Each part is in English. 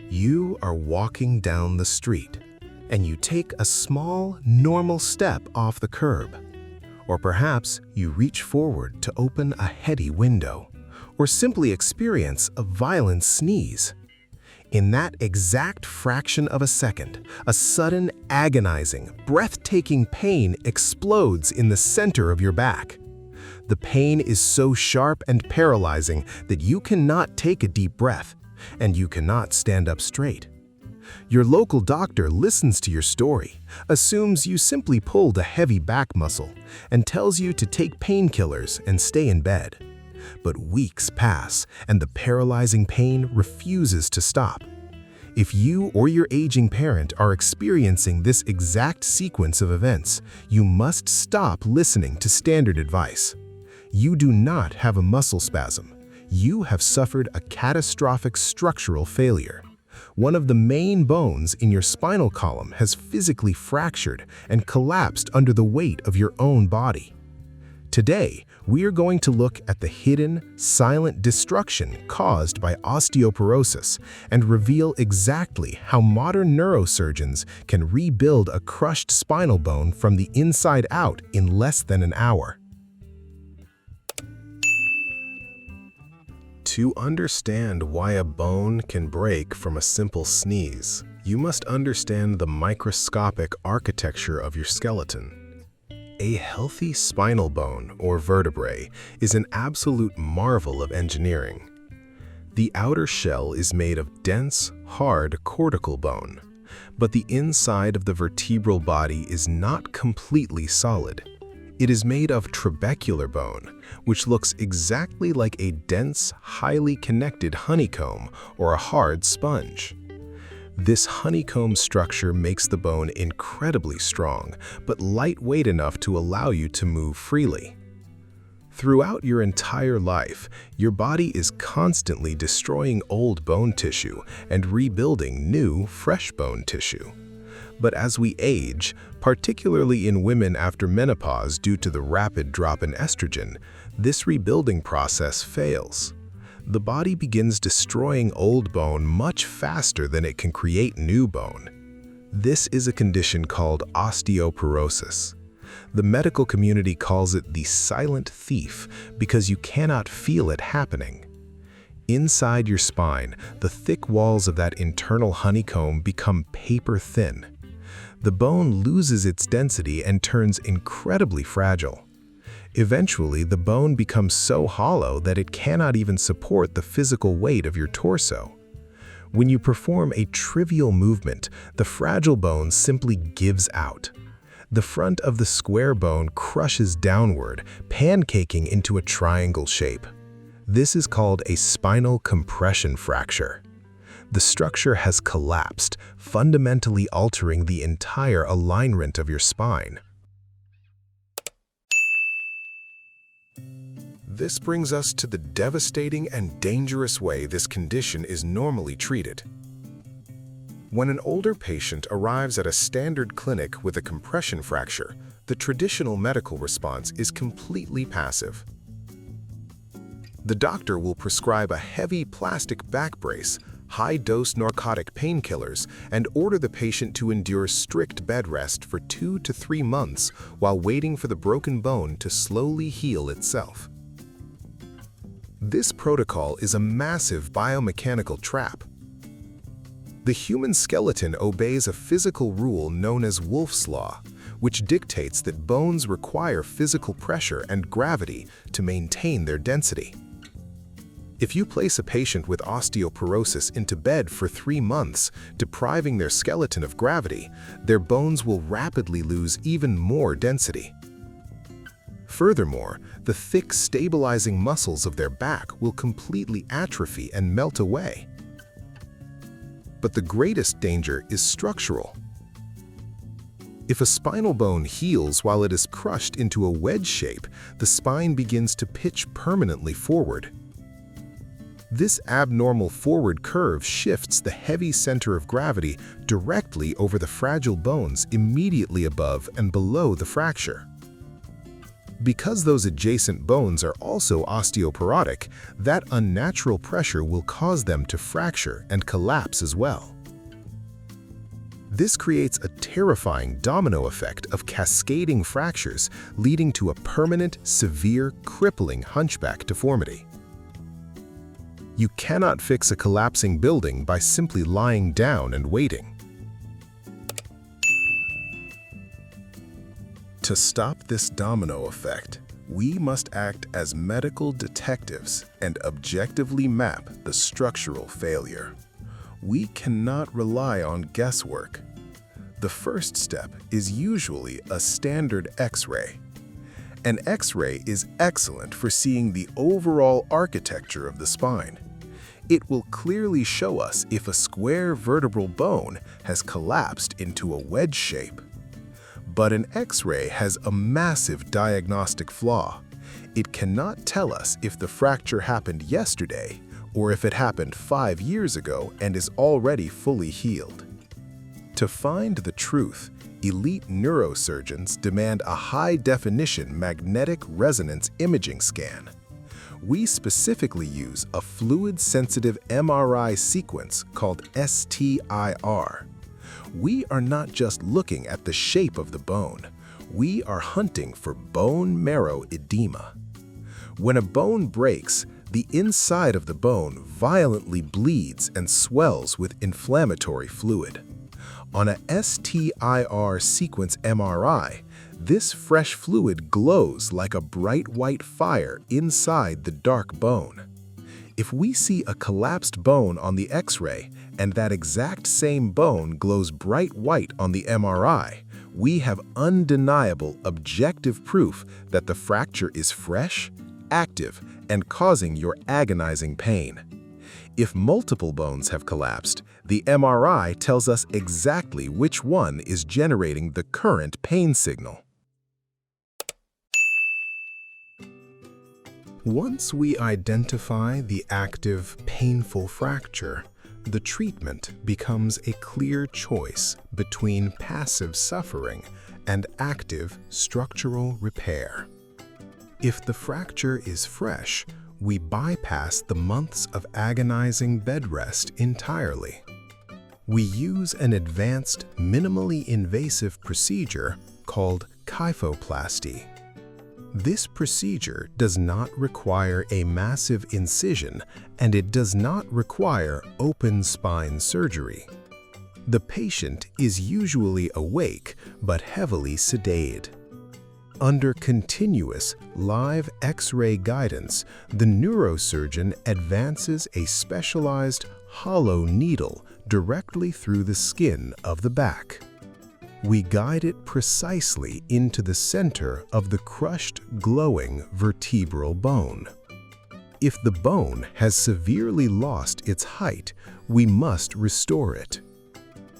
You are walking down the street, and you take a small, normal step off the curb. Or perhaps you reach forward to open a heady window, or simply experience a violent sneeze. In that exact fraction of a second, a sudden, agonizing, breathtaking pain explodes in the center of your back. The pain is so sharp and paralyzing that you cannot take a deep breath, and you cannot stand up straight. Your local doctor listens to your story, assumes you simply pulled a heavy back muscle, and tells you to take painkillers and stay in bed. But weeks pass, and the paralyzing pain refuses to stop. If you or your aging parent are experiencing this exact sequence of events, you must stop listening to standard advice. You do not have a muscle spasm. You have suffered a catastrophic structural failure. One of the main bones in your spinal column has physically fractured and collapsed under the weight of your own body. Today, we are going to look at the hidden, silent destruction caused by osteoporosis and reveal exactly how modern neurosurgeons can rebuild a crushed spinal bone from the inside out in less than an hour. To understand why a bone can break from a simple sneeze, you must understand the microscopic architecture of your skeleton. A healthy spinal bone, or vertebrae, is an absolute marvel of engineering. The outer shell is made of dense, hard cortical bone, but the inside of the vertebral body is not completely solid. It is made of trabecular bone, which looks exactly like a dense, highly connected honeycomb or a hard sponge. This honeycomb structure makes the bone incredibly strong, but lightweight enough to allow you to move freely. Throughout your entire life, your body is constantly destroying old bone tissue and rebuilding new, fresh bone tissue. But as we age, particularly in women after menopause due to the rapid drop in estrogen, this rebuilding process fails. The body begins destroying old bone much faster than it can create new bone. This is a condition called osteoporosis. The medical community calls it the silent thief because you cannot feel it happening. Inside your spine, the thick walls of that internal honeycomb become paper thin. The bone loses its density and turns incredibly fragile. Eventually, the bone becomes so hollow that it cannot even support the physical weight of your torso. When you perform a trivial movement, the fragile bone simply gives out. The front of the square bone crushes downward, pancaking into a triangle shape. This is called a spinal compression fracture. The structure has collapsed, fundamentally altering the entire alignment of your spine. This brings us to the devastating and dangerous way this condition is normally treated. When an older patient arrives at a standard clinic with a compression fracture, the traditional medical response is completely passive. The doctor will prescribe a heavy plastic back brace, high-dose narcotic painkillers, and order the patient to endure strict bed rest for 2 to 3 months while waiting for the broken bone to slowly heal itself. This protocol is a massive biomechanical trap. The human skeleton obeys a physical rule known as Wolff's Law, which dictates that bones require physical pressure and gravity to maintain their density. If you place a patient with osteoporosis into bed for 3 months, depriving their skeleton of gravity, their bones will rapidly lose even more density. Furthermore, the thick, stabilizing muscles of their back will completely atrophy and melt away. But the greatest danger is structural. If a spinal bone heals while it is crushed into a wedge shape, the spine begins to pitch permanently forward. This abnormal forward curve shifts the heavy center of gravity directly over the fragile bones immediately above and below the fracture. Because those adjacent bones are also osteoporotic, that unnatural pressure will cause them to fracture and collapse as well. This creates a terrifying domino effect of cascading fractures, leading to a permanent, severe, crippling hunchback deformity. You cannot fix a collapsing building by simply lying down and waiting. To stop this domino effect, we must act as medical detectives and objectively map the structural failure. We cannot rely on guesswork. The first step is usually a standard X-ray. An X-ray is excellent for seeing the overall architecture of the spine. It will clearly show us if a square vertebral bone has collapsed into a wedge shape. But an X-ray has a massive diagnostic flaw. It cannot tell us if the fracture happened yesterday or if it happened 5 years ago and is already fully healed. To find the truth, elite neurosurgeons demand a high-definition magnetic resonance imaging scan. We specifically use a fluid-sensitive MRI sequence called STIR. We are not just looking at the shape of the bone. We are hunting for bone marrow edema. When a bone breaks, the inside of the bone violently bleeds and swells with inflammatory fluid. On a STIR sequence MRI, this fresh fluid glows like a bright white fire inside the dark bone. If we see a collapsed bone on the X-ray and that exact same bone glows bright white on the MRI, we have undeniable objective proof that the fracture is fresh, active, and causing your agonizing pain. If multiple bones have collapsed, the MRI tells us exactly which one is generating the current pain signal. Once we identify the active, painful fracture, the treatment becomes a clear choice between passive suffering and active structural repair. If the fracture is fresh, we bypass the months of agonizing bed rest entirely. We use an advanced, minimally invasive procedure called Kyphoplasty. This procedure does not require a massive incision, and it does not require open spine surgery. The patient is usually awake but heavily sedated. Under continuous live X-ray guidance, the neurosurgeon advances a specialized hollow needle directly through the skin of the back. We guide it precisely into the center of the crushed, glowing vertebral bone. If the bone has severely lost its height, we must restore it.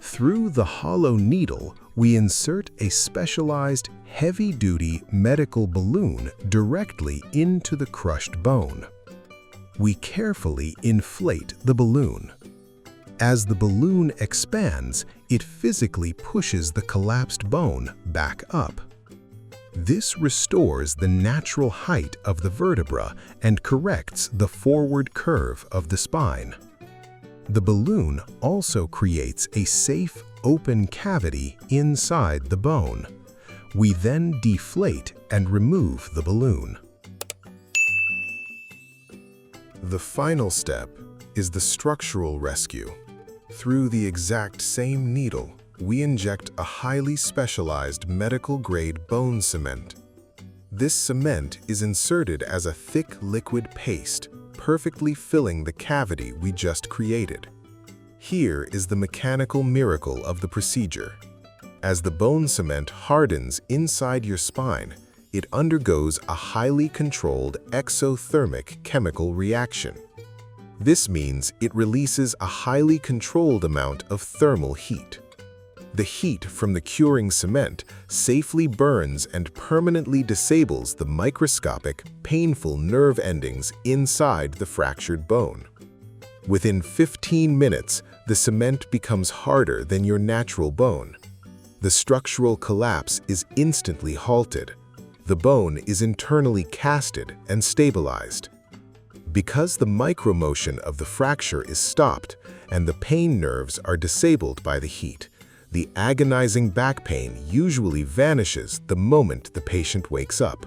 Through the hollow needle, we insert a specialized, heavy-duty medical balloon directly into the crushed bone. We carefully inflate the balloon. As the balloon expands, it physically pushes the collapsed bone back up. This restores the natural height of the vertebra and corrects the forward curve of the spine. The balloon also creates a safe, open cavity inside the bone. We then deflate and remove the balloon. The final step is the structural rescue. Through the exact same needle, we inject a highly specialized medical-grade bone cement. This cement is inserted as a thick liquid paste, perfectly filling the cavity we just created. Here is the mechanical miracle of the procedure. As the bone cement hardens inside your spine, it undergoes a highly controlled exothermic chemical reaction. This means it releases a highly controlled amount of thermal heat. The heat from the curing cement safely burns and permanently disables the microscopic, painful nerve endings inside the fractured bone. Within 15 minutes, the cement becomes harder than your natural bone. The structural collapse is instantly halted. The bone is internally casted and stabilized. Because the micromotion of the fracture is stopped and the pain nerves are disabled by the heat, the agonizing back pain usually vanishes the moment the patient wakes up.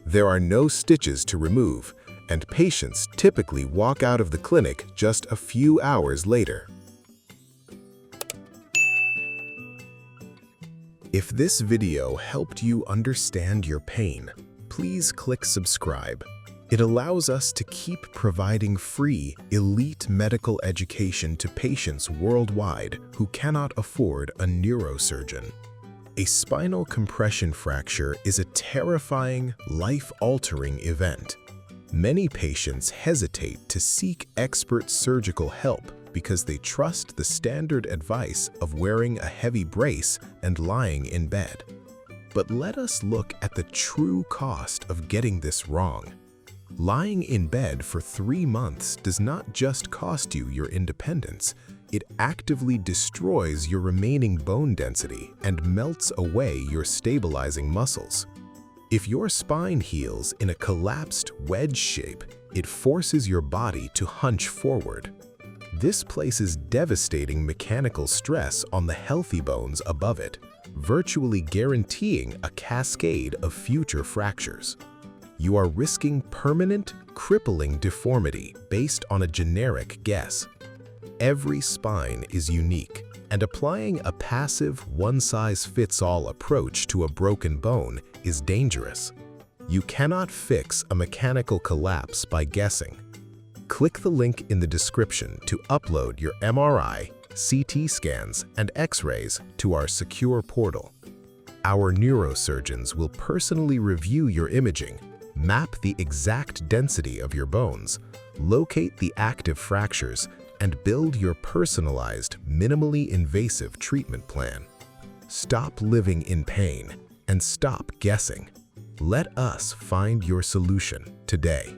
There are no stitches to remove, and patients typically walk out of the clinic just a few hours later. If this video helped you understand your pain, please click subscribe. It allows us to keep providing free, elite medical education to patients worldwide who cannot afford a neurosurgeon. A spinal compression fracture is a terrifying, life-altering event. Many patients hesitate to seek expert surgical help because they trust the standard advice of wearing a heavy brace and lying in bed. But let us look at the true cost of getting this wrong. Lying in bed for 3 months does not just cost you your independence, it actively destroys your remaining bone density and melts away your stabilizing muscles. If your spine heals in a collapsed wedge shape, it forces your body to hunch forward. This places devastating mechanical stress on the healthy bones above it, virtually guaranteeing a cascade of future fractures. You are risking permanent, crippling deformity based on a generic guess. Every spine is unique, and applying a passive, one-size-fits-all approach to a broken bone is dangerous. You cannot fix a mechanical collapse by guessing. Click the link in the description to upload your MRI, CT scans, and X-rays to our secure portal. Our neurosurgeons will personally review your imaging, map the exact density of your bones, locate the active fractures, and build your personalized, minimally invasive treatment plan. Stop living in pain and stop guessing. Let us find your solution today.